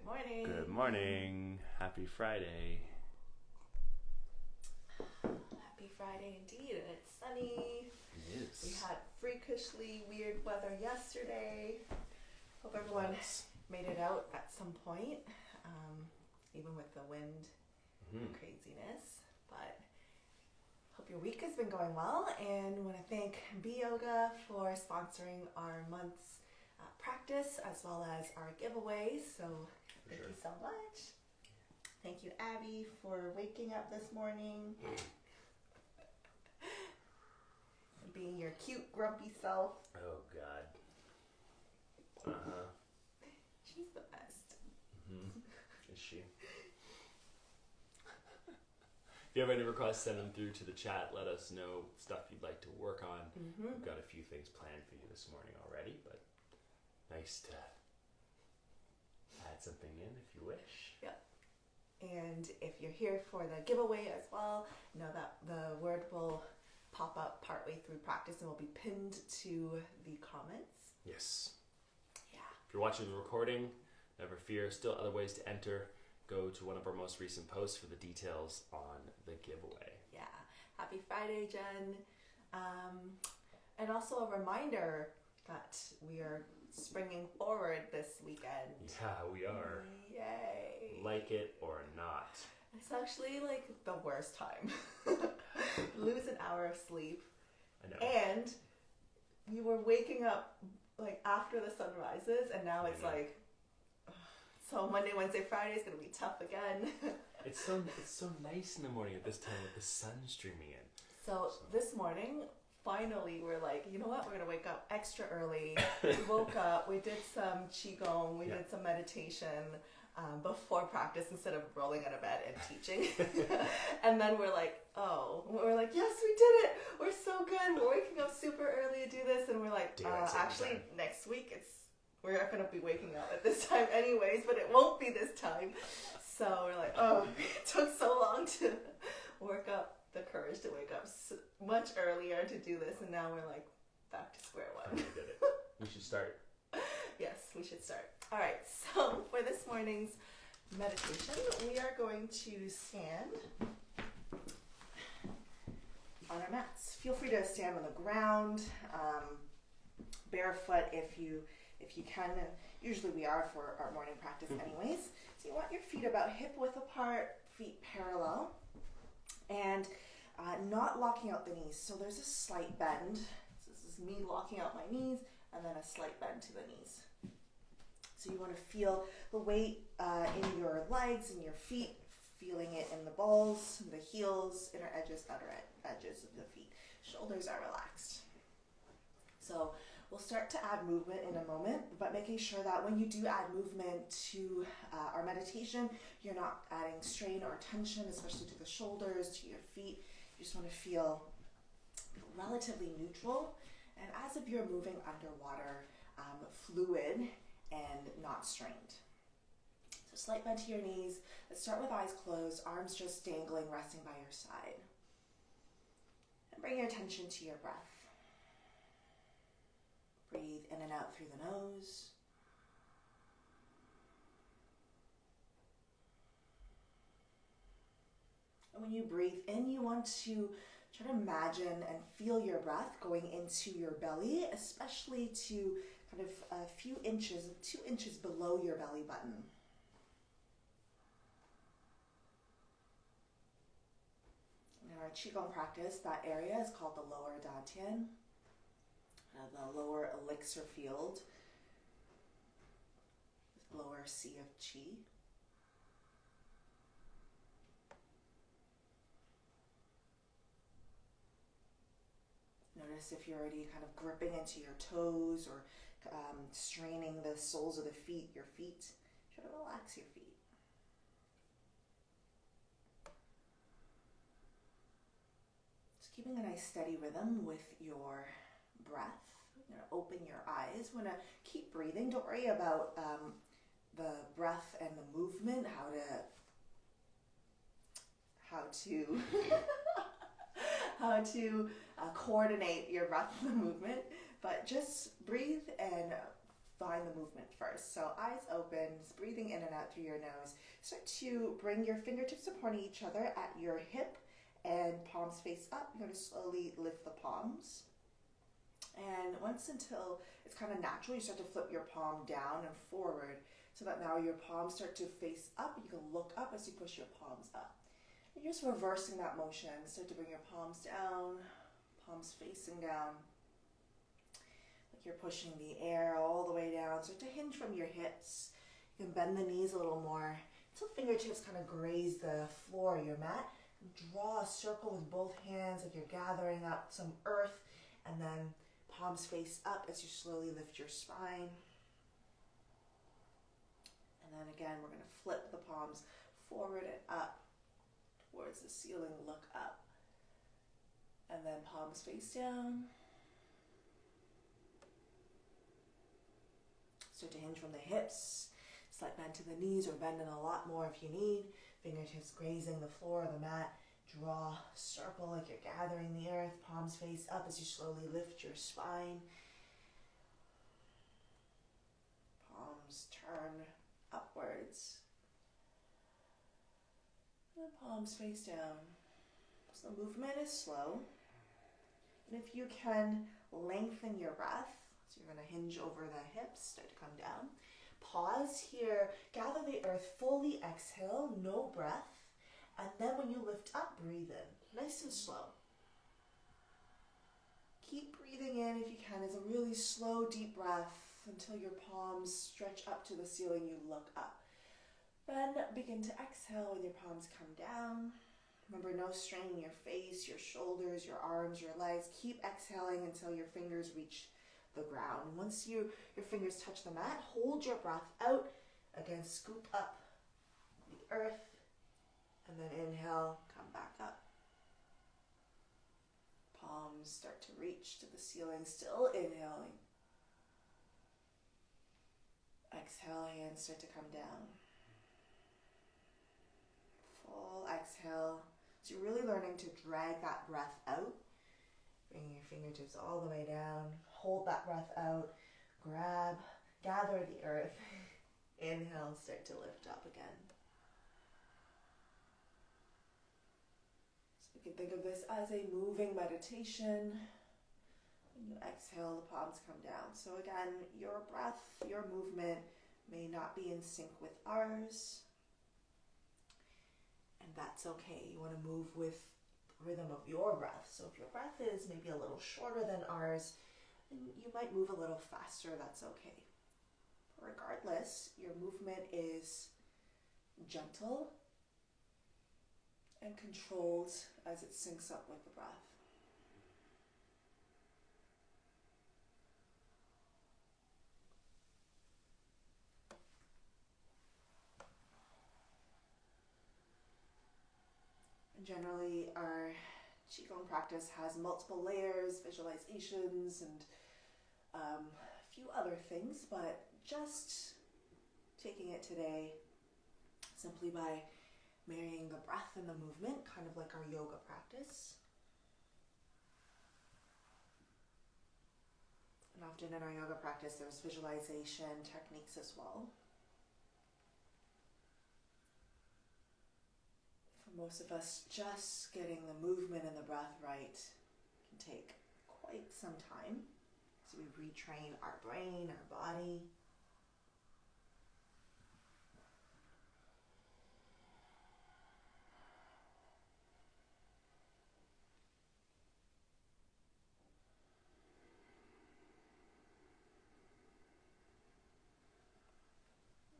Good morning. Good morning. Happy Friday. Happy Friday indeed, and it's sunny. It is. We had freakishly weird weather yesterday. Hope everyone made it out at some point, even with the wind and craziness. But hope your week has been going well, and want to thank Bee Yoga for sponsoring our month's practice as well as our giveaway. So thank you so much. Thank you, Abby, for waking up this morning. Being your cute, grumpy self. Oh, God. She's the best. Is she? If you have any requests, send them through to the chat. Let us know stuff you'd like to work on. We've got a few things planned for you this morning already, but nice to add something in if you wish. Yep. And if you're here for the giveaway as well, know that the word will pop up partway through practice and will be pinned to the comments. Yes. Yeah. If you're watching the recording, never fear. Still other ways to enter. Go to one of our most recent posts for the details on the giveaway. Yeah. Happy Friday, Jen. And also a reminder that we are springing forward this weekend. Yeah, we are. Yay. Like it or not. It's actually like the worst time. Lose an hour of sleep. I know. And we were waking up like after the sun rises, and now it's like, so Monday, Wednesday, Friday is going to be tough again. It's so nice in the morning at this time with the sun streaming in. So this morning, finally, we're like, you know what? We're going to wake up extra early. We woke up, we did some Qigong, we did some meditation before practice instead of rolling out of bed and teaching. And then we're like, yes, we did it. We're so good. We're waking up super early to do this. And we're like, actually, next week we're not going to be waking up at this time anyways, but it won't be this time. So we're like, it took so long to work up the courage to wake up much earlier to do this, and now we're like back to square one. We did it. We should start. Yes, we should start. All right, so for this morning's meditation, we are going to stand on our mats. Feel free to stand on the ground, barefoot if you can. Usually we are for our morning practice anyways. So you want your feet about hip width apart, feet parallel, and not locking out the knees. So there's a slight bend. So this is me locking out my knees, and then a slight bend to the knees. So you want to feel the weight in your legs and your feet, feeling it in the balls, the heels, inner edges, outer edges of the feet. Shoulders are relaxed. So we'll start to add movement in a moment, but making sure that when you do add movement to our meditation, you're not adding strain or tension, especially to the shoulders, to your feet. You just want to feel relatively neutral, and as if you're moving underwater, fluid and not strained. So slight bend to your knees. Let's start with eyes closed, arms just dangling, resting by your side. And bring your attention to your breath. Breathe in and out through the nose. And when you breathe in, you want to try to imagine and feel your breath going into your belly, especially to kind of a few inches, 2 inches below your belly button. In our Qigong practice, that area is called the lower dantian. The lower elixir field, lower sea of qi. Notice if you're already kind of gripping into your toes or straining the soles of your feet. Try to relax your feet. Just keeping a nice steady rhythm with your breath. You're going to open your eyes. You want to keep breathing. Don't worry about the breath and the movement, how to coordinate your breath and the movement, but just breathe and find the movement first. So eyes open, just breathing in and out through your nose. Start to bring your fingertips supporting each other at your hip and palms face up. You're going to slowly lift the palms. And once until it's kind of natural, you start to flip your palm down and forward so that now your palms start to face up. You can look up as you push your palms up. And you're just reversing that motion. Start to bring your palms down, palms facing down. Like you're pushing the air all the way down. Start to hinge from your hips. You can bend the knees a little more until fingertips kind of graze the floor of your mat. Draw a circle with both hands like you're gathering up some earth, and then palms face up as you slowly lift your spine. And then again, we're going to flip the palms forward and up towards the ceiling, look up. And then palms face down. Start to hinge from the hips. Slight bend to the knees, or bend in a lot more if you need. Fingertips grazing the floor of the mat. Draw a circle like you're gathering the earth. Palms face up as you slowly lift your spine. Palms turn upwards. And palms face down. So the movement is slow. And if you can lengthen your breath, so you're going to hinge over the hips, start to come down. Pause here, gather the earth, fully exhale, no breath. And then when you lift up, breathe in, nice and slow. Keep breathing in if you can. It's a really slow, deep breath until your palms stretch up to the ceiling, you look up. Then begin to exhale when your palms come down. Remember, no strain in your face, your shoulders, your arms, your legs. Keep exhaling until your fingers reach the ground. Once your fingers touch the mat, hold your breath out. Again, scoop up the earth. And then inhale, come back up. Palms start to reach to the ceiling, still inhaling. Exhaling and start to come down. Full exhale. So you're really learning to drag that breath out. Bringing your fingertips all the way down. Hold that breath out. Grab, gather the earth. Inhale, start to lift up again. So you can think of this as a moving meditation. When you exhale, the palms come down. So again, your breath, your movement may not be in sync with ours. And that's okay. You want to move with the rhythm of your breath. So if your breath is maybe a little shorter than ours, then you might move a little faster. That's okay. Regardless, your movement is gentle and controlled as it syncs up with the breath. Generally, our Qigong practice has multiple layers, visualizations, and a few other things, but just taking it today simply by marrying the breath and the movement, kind of like our yoga practice. And often in our yoga practice, there's visualization techniques as well. For most of us, just getting the movement and the breath right can take quite some time. So we retrain our brain, our body.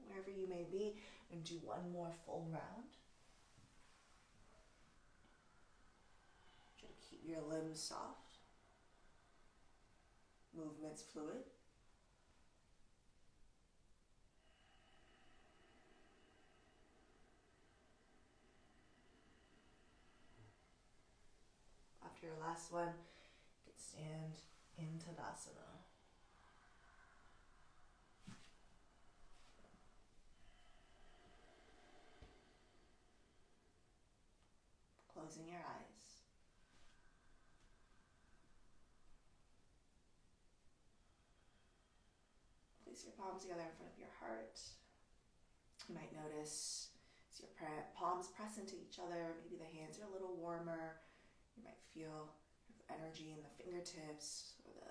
Wherever you may be, and do one more full round. Try to keep your limbs soft. Movements fluid. After your last one, you can stand in Tadasana. Closing your eyes. Please Place your palms together in front of your heart. You might notice as your palms press into each other, maybe the hands are a little warmer. You might feel energy in the fingertips or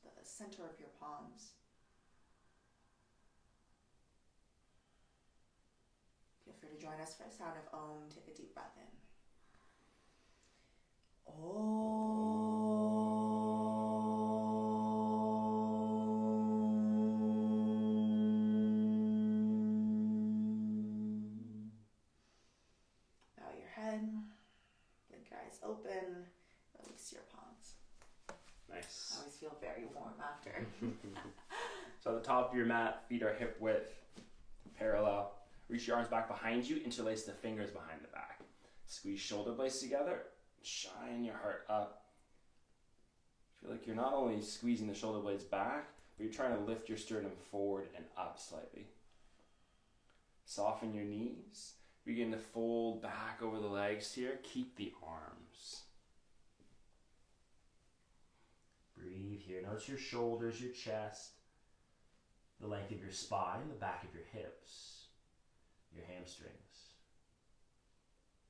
the center of your palms. Feel free to join us for a sound of Om. Take a deep breath in. Bow your head, blink your eyes open, release your palms. Nice. I always feel very warm after. So at the top of your mat, feet are hip width, parallel. Reach your arms back behind you, interlace the fingers behind the back. Squeeze shoulder blades together, shine your heart up. Feel like you're not only squeezing the shoulder blades back, but you're trying to lift your sternum forward and up slightly. Soften your knees. Begin to fold back over the legs here. Keep the arms. Breathe here. Notice your shoulders, your chest, the length of your spine, the back of your hips, your hamstrings.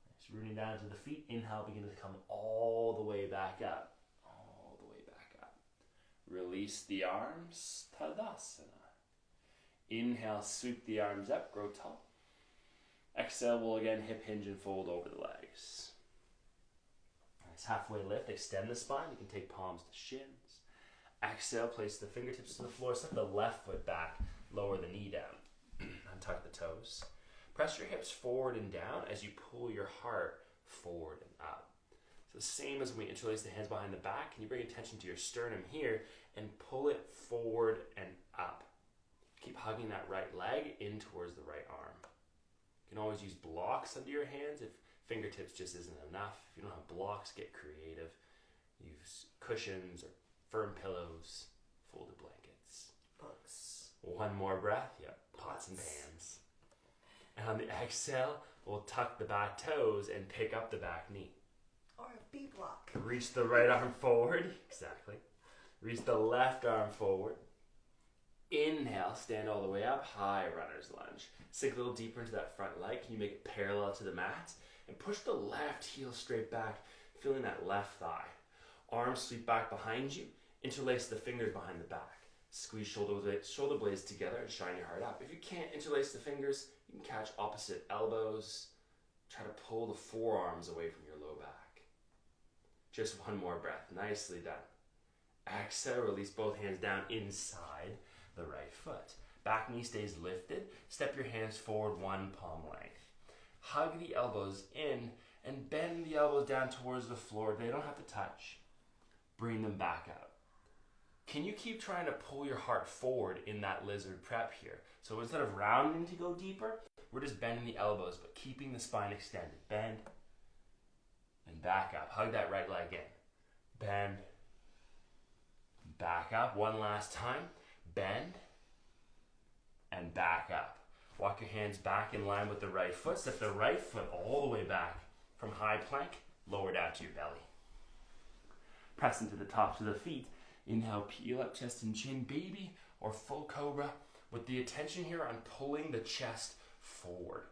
Nice. Rooting down to the feet. Inhale, begin to come all the way back up. All the way back up. Release the arms. Tadasana. Inhale, sweep the arms up, grow tall. Exhale, we'll again hip hinge and fold over the legs. Nice. Halfway lift, extend the spine. You can take palms to shins. Exhale, place the fingertips to the floor. Step the left foot back, lower the knee down. Untuck the toes. Press your hips forward and down as you pull your heart forward and up. So the same as when we interlace the hands behind the back, can you bring attention to your sternum here and pull it forward and up. Keep hugging that right leg in towards the right arm. You can always use blocks under your hands if fingertips just isn't enough. If you don't have blocks, get creative. Use cushions or firm pillows, folded blankets. Books. One more breath. Yep, pots and pans. And on the exhale, we'll tuck the back toes and pick up the back knee. Or a B block. Reach the right arm forward. Exactly. Reach the left arm forward. Inhale, stand all the way up, high runner's lunge. Sink a little deeper into that front leg. Can you make it parallel to the mat? And push the left heel straight back, feeling that left thigh. Arms sweep back behind you. Interlace the fingers behind the back. Squeeze shoulder blades together and shine your heart up. If you can't interlace the fingers, you can catch opposite elbows. Try to pull the forearms away from your low back. Just one more breath. Nicely done. Exhale, release both hands down inside the right foot. Back knee stays lifted. Step your hands forward one palm length. Hug the elbows in and bend the elbows down towards the floor. They don't have to touch. Bring them back up. Can you keep trying to pull your heart forward in that lizard prep here? So instead of rounding to go deeper, we're just bending the elbows, but keeping the spine extended. Bend and back up. Hug that right leg in. Bend. Back up. One last time. Bend and back up. Walk your hands back in line with the right foot. Step the right foot all the way back from high plank, lower down to your belly. Press into the tops of the feet. Inhale, peel up, chest and chin, baby or full cobra, with the attention here on pulling the chest forward.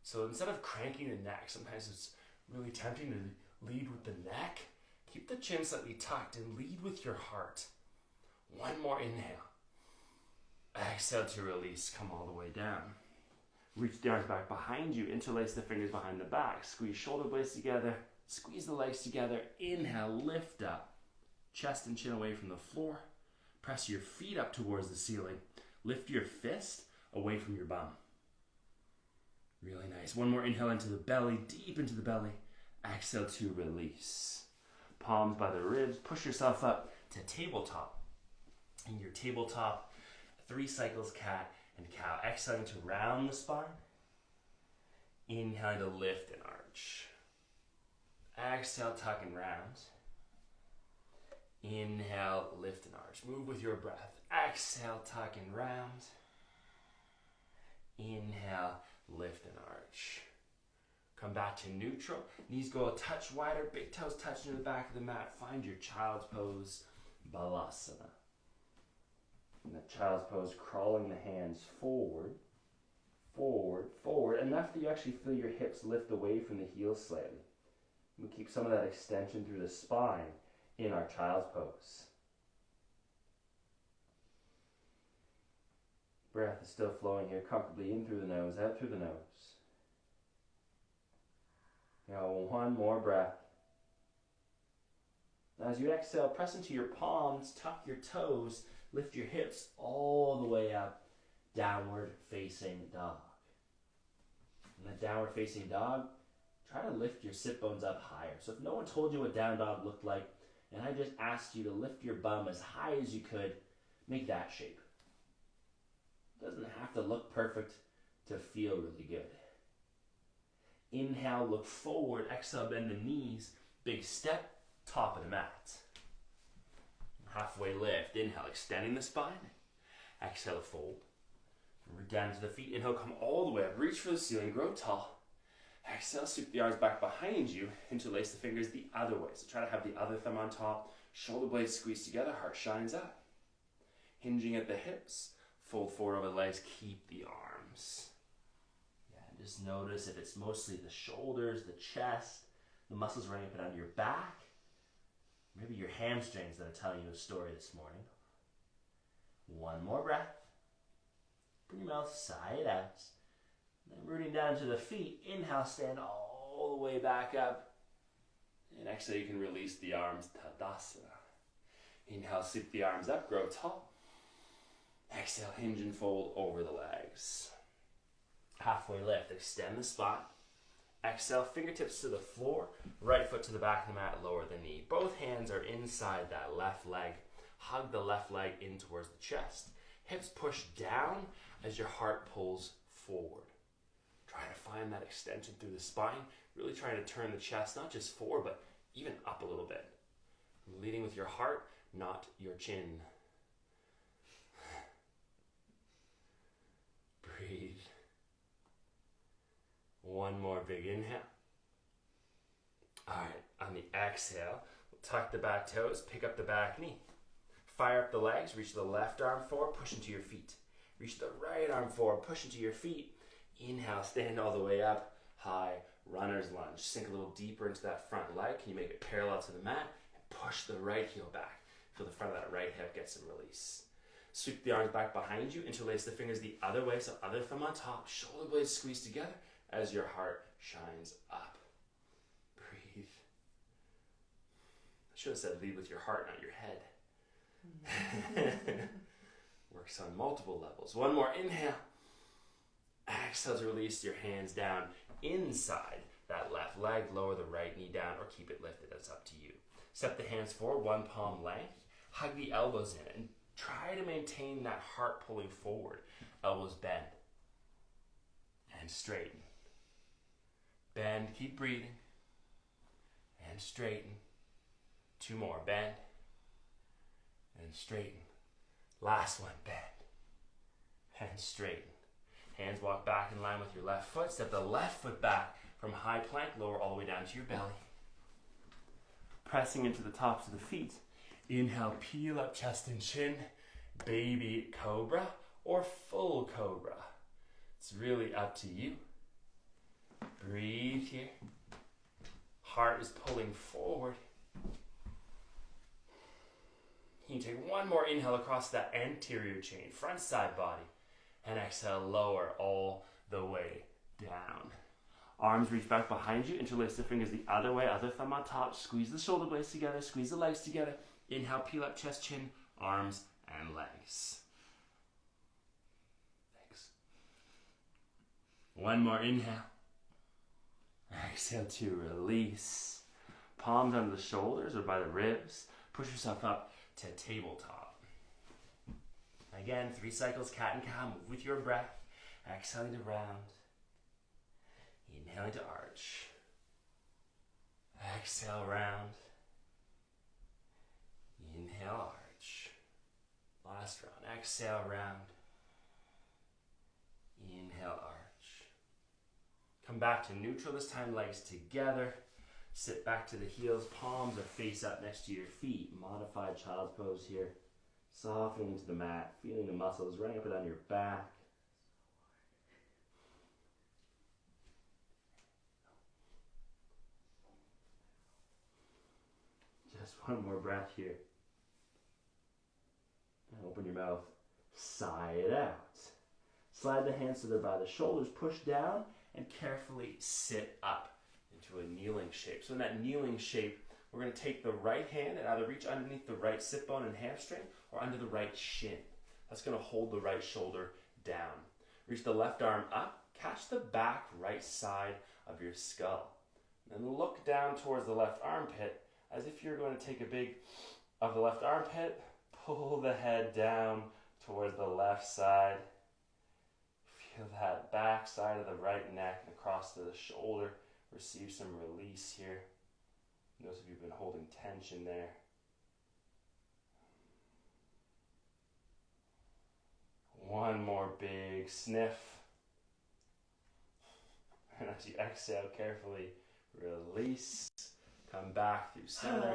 So instead of cranking the neck, sometimes it's really tempting to lead with the neck. Keep the chin slightly tucked and lead with your heart. One more inhale. Exhale to release. Come all the way down. Reach the arms back behind you. Interlace the fingers behind the back. Squeeze shoulder blades together. Squeeze the legs together. Inhale, lift up. Chest and chin away from the floor. Press your feet up towards the ceiling. Lift your fist away from your bum. Really nice. One more inhale into the belly, deep into the belly. Exhale to release. Palms by the ribs. Push yourself up to tabletop. In your tabletop, 3 cycles cat and cow. Exhaling to round the spine. Inhaling to lift and arch. Exhale, tuck and round. Inhale, lift and arch. Move with your breath. Exhale, tuck and round. Inhale, lift and arch. Come back to neutral. Knees go a touch wider. Big toes touch into the back of the mat. Find your child's pose, Balasana. In the child's pose, crawling the hands forward, forward, forward, enough that you actually feel your hips lift away from the heels slightly. We keep some of that extension through the spine in our child's pose. Breath is still flowing here comfortably in through the nose, out through the nose. Now one more breath. As you exhale, press into your palms, tuck your toes, lift your hips all the way up, downward facing dog. In the downward facing dog, try to lift your sit bones up higher. So if no one told you what down dog looked like, and I just asked you to lift your bum as high as you could, make that shape. It doesn't have to look perfect to feel really good. Inhale, look forward, exhale, bend the knees, big step, top of the mat. Halfway lift, inhale, extending the spine. Exhale, fold. Root down to the feet, inhale, come all the way up, reach for the ceiling, grow tall. Exhale, sweep the arms back behind you, interlace the fingers the other way. So try to have the other thumb on top, shoulder blades squeeze together, heart shines up. Hinging at the hips, fold forward over the legs, keep the arms. Yeah, just notice if it's mostly the shoulders, the chest, the muscles running up and down your back, maybe your hamstrings that are telling you a story this morning. One more breath. Bring your mouth side out. Then rooting down to the feet. Inhale, stand all the way back up. And exhale, you can release the arms, Tadasana. Inhale, sweep the arms up, grow tall. Exhale, hinge and fold over the legs. Halfway lift, extend the spine. Exhale, fingertips to the floor, right foot to the back of the mat, lower the knee. Both hands are inside that left leg. Hug the left leg in towards the chest. Hips push down as your heart pulls forward. Try to find that extension through the spine, really trying to turn the chest, not just forward, but even up a little bit. Leading with your heart, not your chin. Breathe. One more big inhale. All right, on the exhale, we'll tuck the back toes, pick up the back knee. Fire up the legs, reach the left arm forward, push into your feet. Reach the right arm forward, push into your feet. Inhale, stand all the way up, high, runner's lunge. Sink a little deeper into that front leg. Can you make it parallel to the mat? And push the right heel back. Feel the front of that right hip get some release. Sweep the arms back behind you, interlace the fingers the other way, so other thumb on top, shoulder blades squeeze together as your heart shines up. Breathe. I should have said lead with your heart, not your head. Works on multiple levels. One more inhale. Exhale to release your hands down inside that left leg. Lower the right knee down or keep it lifted. That's up to you. Step the hands forward, one palm length. Hug the elbows in and try to maintain that heart pulling forward. Elbows bend and straighten. Bend, keep breathing. And straighten. Two more, bend and straighten. Last one, bend and straighten. Hands walk back in line with your left foot. Step the left foot back from high plank, lower all the way down to your belly. Pressing into the tops of the feet. Inhale, peel up chest and chin. Baby cobra or full cobra. It's really up to you. Breathe here. Heart is pulling forward. You take one more inhale across that anterior chain, front side body, and exhale, lower all the way down. Arms reach back behind you, interlace the fingers the other way, other thumb on top, squeeze the shoulder blades together, squeeze the legs together. Inhale, peel up chest, chin, arms, and legs. Thanks. One more inhale. Exhale to release. Palms under the shoulders or by the ribs. Push yourself up to tabletop. Again, 3 cycles, cat and cow. Move with your breath. Exhaling to round. Inhaling to arch. Exhale, round. Inhale, arch. Last round. Exhale, round. Inhale, arch. Come back to neutral. This time, legs together. Sit back to the heels. Palms are face up next to your feet. Modified child's pose here. Softening into the mat, feeling the muscles running up and down your back. Just one more breath here. And open your mouth. Sigh it out. Slide the hands so they're by the shoulders, push down, and carefully sit up into a kneeling shape. So in that kneeling shape, we're going to take the right hand and either reach underneath the right sit bone and hamstring or under the right shin. That's going to hold the right shoulder down. Reach the left arm up, catch the back right side of your skull. And then look down towards the left armpit as if you're going to take a big of the left armpit, pull the head down towards the left side. Feel that back side of the right neck and across to the shoulder. Receive some release here. Notice if you've been holding tension there. One more big sniff. And as you exhale, carefully release. Come back through center.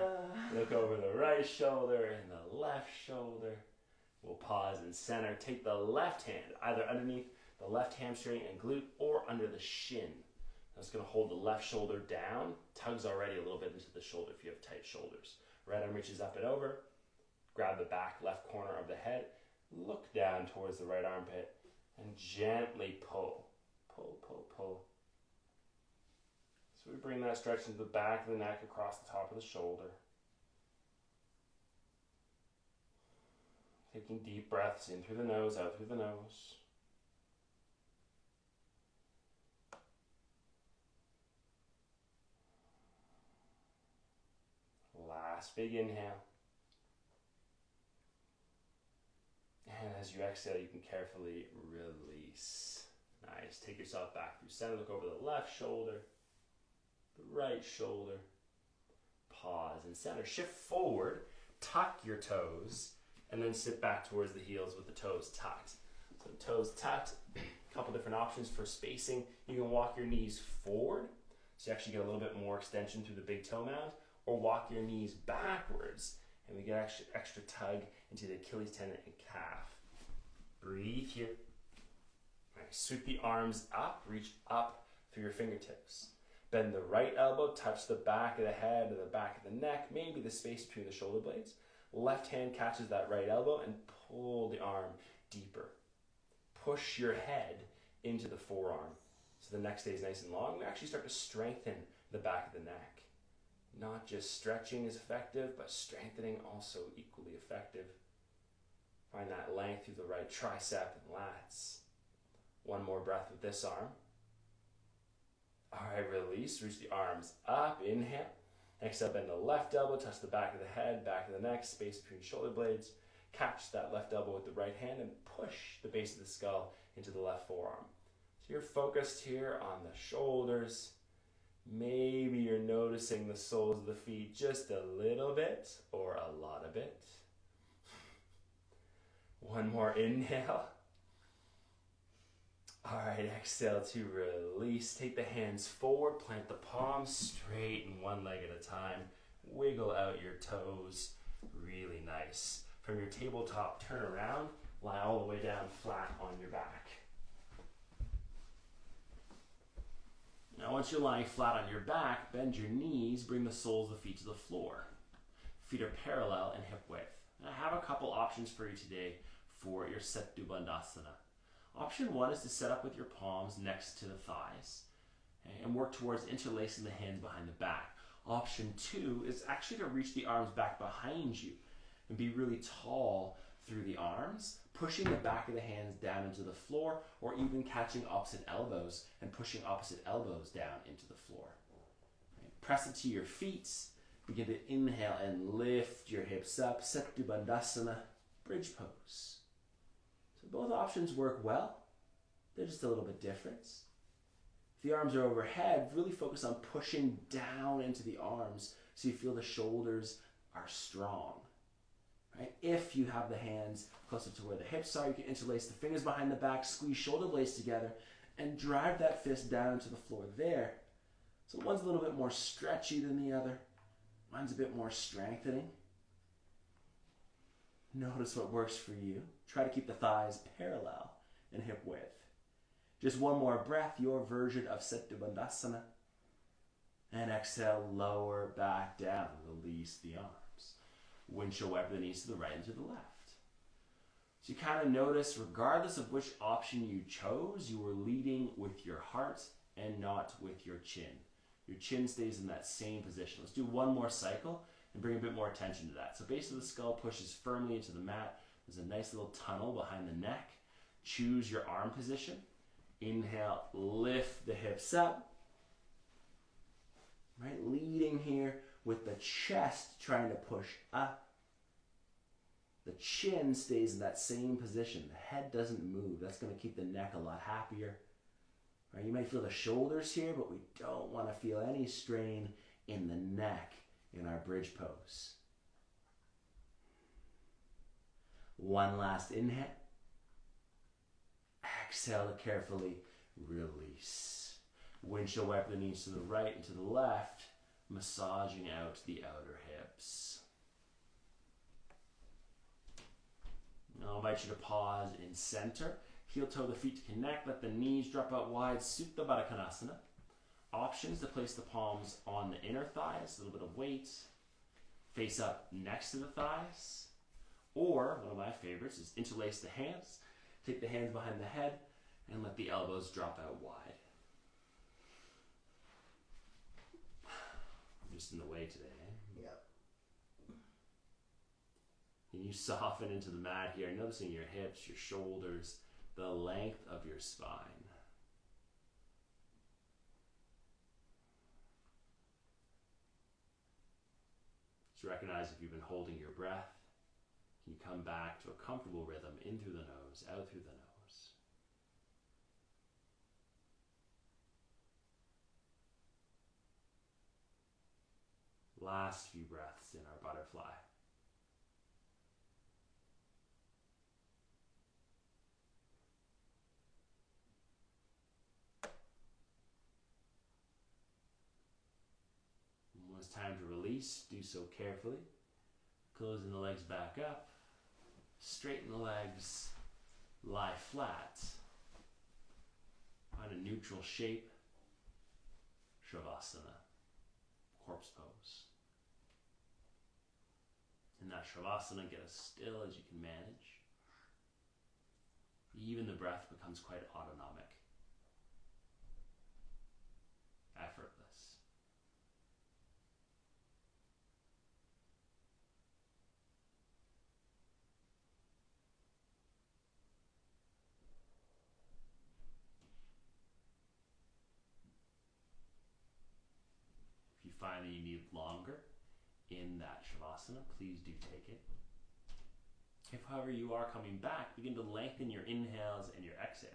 Look over the right shoulder and the left shoulder. We'll pause in center. Take the left hand either underneath the left hamstring and glute or under the shin. That's going to hold the left shoulder down. Tugs already a little bit into the shoulder if you have tight shoulders. Right arm reaches up and over. Grab the back left corner of the head. Look down towards the right armpit and gently pull. Pull, pull, pull. So we bring that stretch into the back of the neck across the top of the shoulder. Taking deep breaths in through the nose, out through the nose. Last big inhale. And as you exhale, you can carefully release. Nice. Take yourself back through center. Look over the left shoulder, the right shoulder. Pause in center. Shift forward. Tuck your toes. And then sit back towards the heels with the toes tucked. So toes tucked. A couple different options for spacing. You can walk your knees forward. So you actually get a little bit more extension through the big toe mound. Or walk your knees backwards, and we get extra tug into the Achilles tendon and calf. Breathe here. Nice. Sweep the arms up, reach up through your fingertips. Bend the right elbow, touch the back of the head or the back of the neck, maybe the space between the shoulder blades. Left hand catches that right elbow and pull the arm deeper. Push your head into the forearm so the neck stays nice and long. We actually start to strengthen the back of the neck. Not just stretching is effective, but strengthening also equally effective. Find that length through the right tricep and lats. One more breath with this arm. All right, release. Reach the arms up. Inhale. Exhale, bend the left elbow. Touch the back of the head, back of the neck, space between shoulder blades. Catch that left elbow with the right hand and push the base of the skull into the left forearm. So you're focused here on the shoulders. Maybe you're noticing the soles of the feet just a little bit or a lot of it. One more inhale. All right, exhale to release. Take the hands forward, plant the palms, straighten one leg at a time. Wiggle out your toes. Really nice. From your tabletop, turn around, lie all the way down flat on your back. Now once you're lying flat on your back, bend your knees, bring the soles of the feet to the floor. Feet are parallel and hip width. And I have a couple options for you today for your Setu Bandhasana. Option one is to set up with your palms next to the thighs and work towards interlacing the hands behind the back. Option two is actually to reach the arms back behind you and be really tall through the arms, pushing the back of the hands down into the floor, or even catching opposite elbows and pushing opposite elbows down into the floor. Right. Press it to your feet. Begin to inhale and lift your hips up. Setu Bandhasana, bridge pose. So both options work well. They're just a little bit different. If the arms are overhead, really focus on pushing down into the arms so you feel the shoulders are strong. Right? If you have the hands closer to where the hips are, you can interlace the fingers behind the back, squeeze shoulder blades together, and drive that fist down to the floor there. So one's a little bit more stretchy than the other. One's a bit more strengthening. Notice what works for you. Try to keep the thighs parallel and hip width. Just one more breath, your version of Setu Bandhasana. And exhale, lower back down. Release the arms. Windshield wiper the knees to the right and to the left. So you kind of notice, regardless of which option you chose, you were leading with your heart and not with your chin. Your chin stays in that same position. Let's do one more cycle and bring a bit more attention to that. So base of the skull pushes firmly into the mat. There's a nice little tunnel behind the neck. Choose your arm position. Inhale, lift the hips up. Right, leading here with the chest trying to push up. The chin stays in that same position. The head doesn't move. That's going to keep the neck a lot happier. Right, you might feel the shoulders here, but we don't want to feel any strain in the neck in our bridge pose. One last inhale. Exhale to carefully release. Windshield wiper the knees to the right and to the left, massaging out the outer hips. Now I'll invite you to pause in center. Heel toe the feet to connect. Let the knees drop out wide. Supta Baddha Konasana. Options to place the palms on the inner thighs, a little bit of weight. Face up next to the thighs. Or, one of my favorites is interlace the hands. Take the hands behind the head and let the elbows drop out wide. I'm just in the way today. Yep. Can you soften into the mat here, noticing your hips, your shoulders, the length of your spine. Just recognize if you've been holding your breath, can you come back to a comfortable rhythm in through the nose, out through the nose. Last few breaths in our butterfly. When it's time to release, do so carefully. Closing the legs back up. Straighten the legs. Lie flat. Find a neutral shape. Shavasana. Corpse pose. In that Shavasana, get as still as you can manage. Even the breath becomes quite autonomic. Effortless. If you find that you need longer in that Shavasana, please do take it. If, however, you are coming back, begin to lengthen your inhales and your exhales.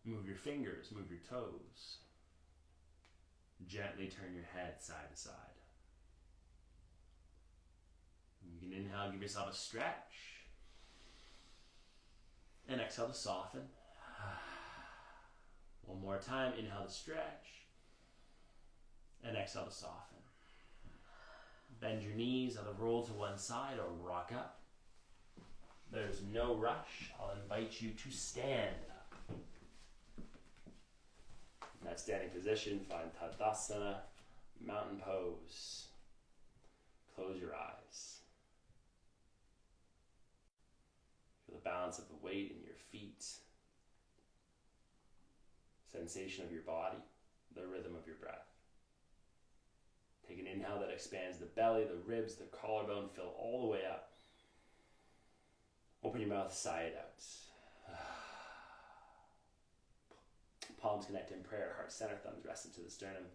Move your fingers, move your toes. Gently turn your head side to side. You can inhale, give yourself a stretch. And exhale to soften. One more time, inhale to stretch. And exhale to soften. Bend your knees, either roll to one side or rock up. There's no rush. I'll invite you to stand up. In that standing position, find Tadasana, mountain pose. Close your eyes. Feel the balance of the weight in your feet. Sensation of your body, the rhythm of your breath. Take an inhale that expands the belly, the ribs, the collarbone, fill all the way up. Open your mouth, sigh it out. Palms connect in prayer, heart center, thumbs rest into the sternum.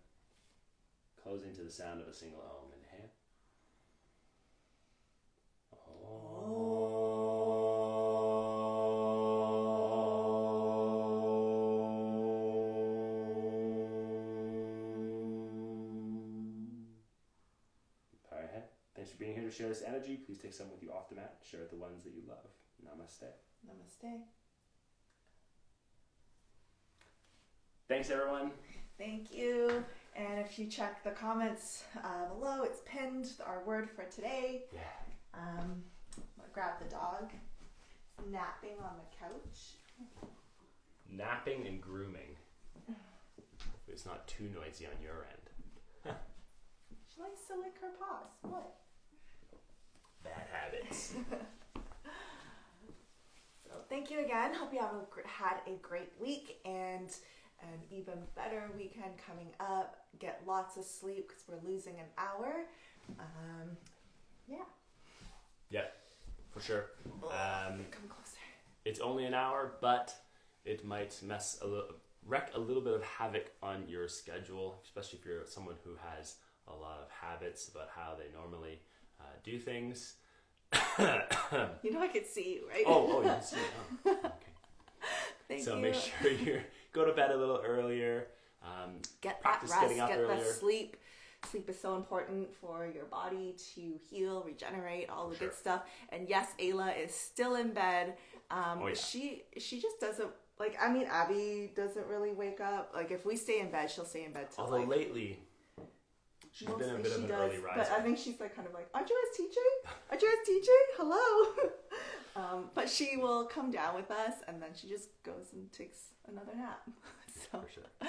Closing to the sound of a single Om. Inhale. Thanks for being here to share this energy. Please take some with you off the mat. Share with the ones that you love. Namaste. Namaste. Thanks, everyone. Thank you. And if you check the comments below, it's pinned, our word for today. Yeah. I'm gonna grab the dog. It's napping on the couch. Napping and grooming. It's not too noisy on your end. She likes to lick her paws. What? Bad habits. So thank you again. Hope you have had a great week and an even better weekend coming up. Get lots of sleep because we're losing an hour. Yeah. Yep, for sure. Come closer. It's only an hour, but it might wreak a little bit of havoc on your schedule, especially if you're someone who has a lot of habits about how they normally do things. You know I could see you, right? Oh, you can see it. Oh, okay. Thank So you. make sure you go to bed a little earlier. Get that practice rest, getting up get earlier. that sleep. Sleep is so important for your body to heal, regenerate, all the Sure. good stuff. And yes, Ayla is still in bed. Oh, yeah. She just doesn't, like, I mean, Abby doesn't really wake up. Like, if we stay in bed, she'll stay in bed till, Although like, lately, she's been a mostly bit of she an does, early riser. but I think she's, like, kind of like, aren't you guys teaching? Aren't you guys teaching? Hello? But she will come down with us, and then she just goes and takes another nap. So, For sure.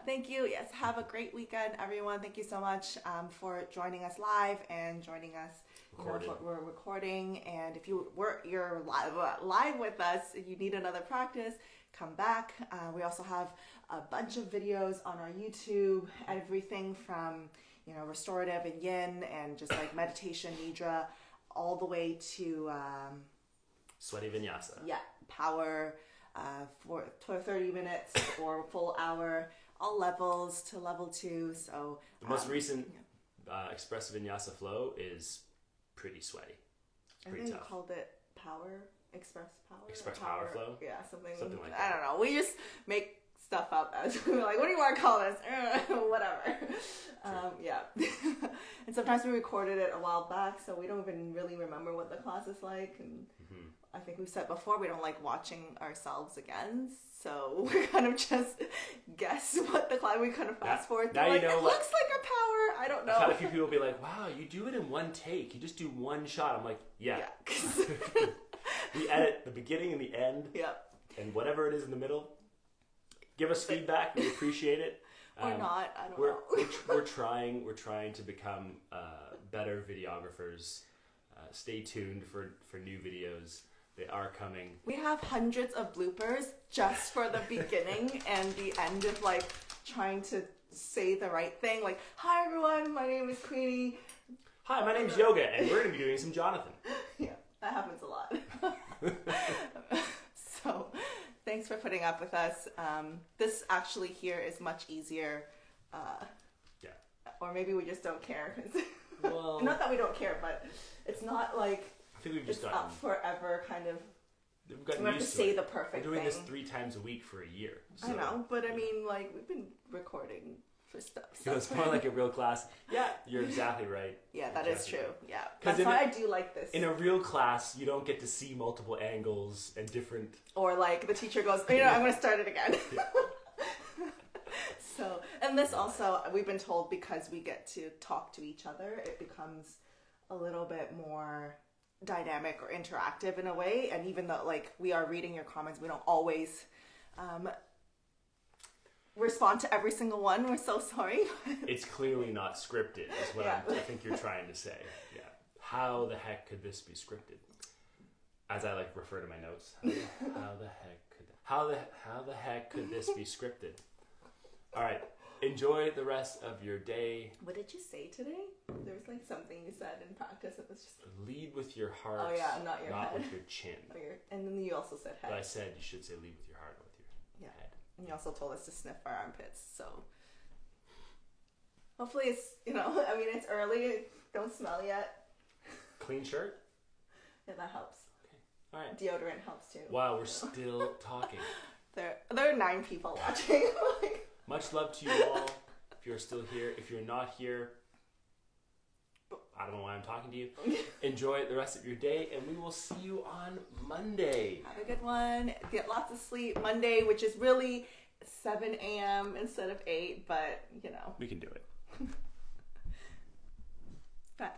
thank you. Yes, have a great weekend, everyone. Thank you so much for joining us live and joining us. Recorded. We're recording, and if you're live with us, and you need another practice, come back. We also have a bunch of videos on our YouTube. Everything from restorative and yin, and just like meditation, nidra, all the way to Sweaty vinyasa. power. For 30 minutes or a full hour, all levels to level 2. So The most recent expressive vinyasa flow is pretty sweaty. It's I pretty think we tough. called it express power. Express or power flow? Yeah, something like I that. don't know. We just make stuff up as we're like, what do you want to call this? Whatever. Yeah. And sometimes we recorded it a while back, so we don't even really remember what the class is like. And I think we've said before, we don't like watching ourselves again, so we kind of just guess what the class. We kind of fast forward. now through, you like, know it what- looks like a power. I don't know. I've had a few people be like, wow, you do it in one take. You just do one shot. I'm like, yeah. We edit the beginning and the end, Yeah. and whatever it is in the middle. Give us feedback. We appreciate it. Or not. I don't We're, know. we're trying to become better videographers. Stay tuned for new videos. They are coming. We have hundreds of bloopers just for the beginning and the end of like trying to say the right thing. Like, hi everyone, my name is Queenie. Hi, my name's Yoga, and we're going to be doing some Jonathan. Yeah, that happens a lot. So, thanks for putting up with us. This actually here is much easier. Yeah. Or maybe we just don't care. Well, Not that we don't care, but it's not like I think we've it's just gotten. up forever kind of. We've gotten We have to used to say it. the perfect We're doing thing. this 3 times a week for a year. I know, but I mean, like, we've been recording for stuff. So it's more like a real class. Yeah, you're exactly right. Yeah, that is Exactly. true. Yeah, 'Cause that's in why a- I do like this. In a real class, you don't get to see multiple angles and different. Or like the teacher goes, I'm going to start it again. So, and this also, we've been told because we get to talk to each other, it becomes a little bit more dynamic or interactive in a way. And even though like we are reading your comments, we don't always respond to every single one. We're so sorry. It's clearly not scripted, is what Yeah. I think you're trying to say. Yeah. How the heck could this be scripted? As I like refer to my notes. How the heck could this be scripted? All right. Enjoy the rest of your day. What did you say today? There was like something you said in practice. It was just, Lead with your heart. Oh, yeah, not your head. with your chin. and then you also said head. But I said you should say lead with your heart, not with your Yeah. head. And you also told us to sniff our armpits, so hopefully it's, I mean, it's early, don't smell yet. Clean shirt? Yeah, that helps. All right. Deodorant helps too. Wow, we're still talking. There are 9 people watching. Much love to you all. If you're still here, if you're not here, I don't know why I'm talking to you. Enjoy the rest of your day, and we will see you on Monday. Have a good one. Get lots of sleep. Monday, which is really 7 a.m. instead of 8, but you know. We can do it. But